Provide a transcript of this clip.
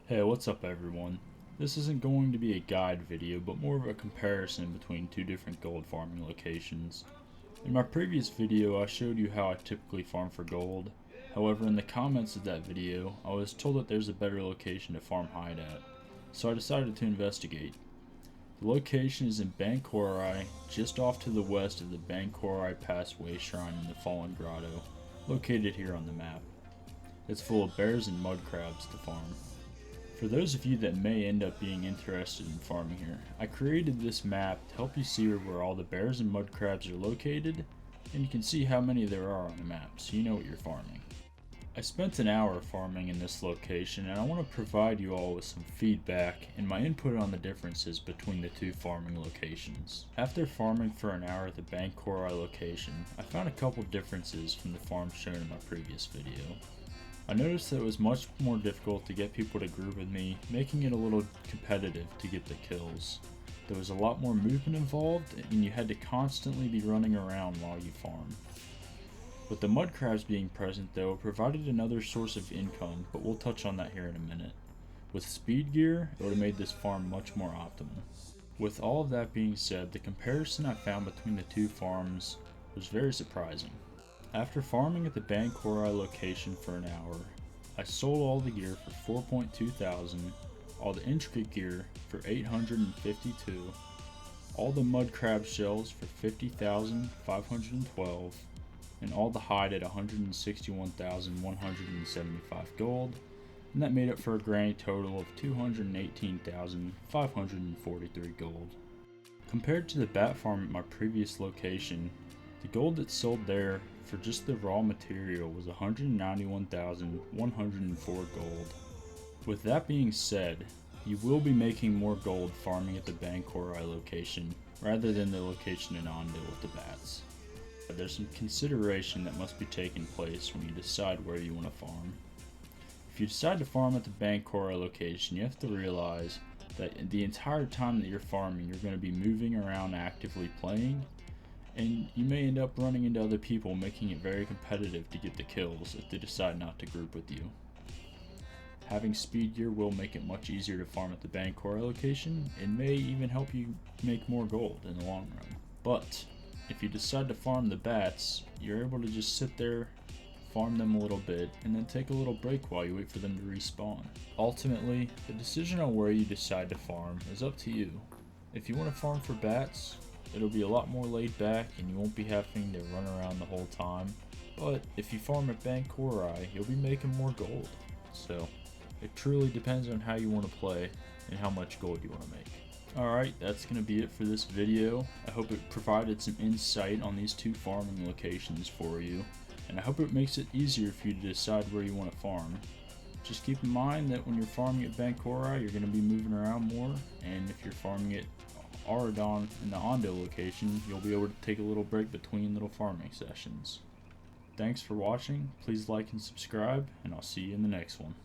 Hey, what's up everyone? This isn't going to be a guide video, but more of a comparison between two different gold farming locations. In my previous video, I showed you how I typically farm for gold. However, in the comments of that video, I was told that there's a better location to farm hide at, so I decided to investigate. The location is in Bankorai, just off to the west of the Bankorai Pass Way Shrine in the Fallen Grotto, located here on the map. It's full of bears and mud crabs to farm. For those of you that may end up being interested in farming here, I created this map to help you see where all the bears and mud crabs are located, and you can see how many there are on the map, so you know what you're farming. I spent an hour farming in this location, and I want to provide you all with some feedback and my input on the differences between the two farming locations. After farming for an hour at the Bankorai location, I found a couple differences from the farms shown in my previous video. I noticed that it was much more difficult to get people to group with me, making it a little competitive to get the kills. There was a lot more movement involved, and you had to constantly be running around while you farm. With the mud crabs being present though, it provided another source of income, but we'll touch on that here in a minute. With speed gear, it would have made this farm much more optimal. With all of that being said, the comparison I found between the two farms was very surprising. After farming at the Bankorai location for an hour, I sold all the gear for 4.2 thousand, all the intricate gear for 852, all the mud crab shells for 50,512, and all the hide at 161,175 gold, and that made up for a grand total of 218,543 gold. Compared to the bat farm at my previous location, the gold that sold there for just the raw material was 191,104 gold. With that being said, you will be making more gold farming at the Bankorai location rather than the location in Ondo with the bats. But there's some consideration that must be taken place when you decide where you want to farm. If you decide to farm at the Bankorai location, you have to realize that the entire time that you're farming, you're going to be moving around actively playing, and you may end up running into other people, making it very competitive to get the kills if they decide not to group with you. Having speed gear will make it much easier to farm at the Bankorai location, and may even help you make more gold in the long run. But if you decide to farm the bats, you're able to just sit there, farm them a little bit, and then take a little break while you wait for them to respawn. Ultimately, the decision on where you decide to farm is up to you. If you want to farm for bats, it'll be a lot more laid back and you won't be having to run around the whole time. But if you farm at Bankorai, you'll be making more gold. So it truly depends on how you want to play and how much gold you want to make. Alright, that's going to be it for this video. I hope it provided some insight on these two farming locations for you, and I hope it makes it easier for you to decide where you want to farm. Just keep in mind that when you're farming at Bankorai, you're going to be moving around more, and if you're farming at Aradon in the Ondo location, you'll be able to take a little break between little farming sessions. Thanks for watching, please like and subscribe, and I'll see you in the next one.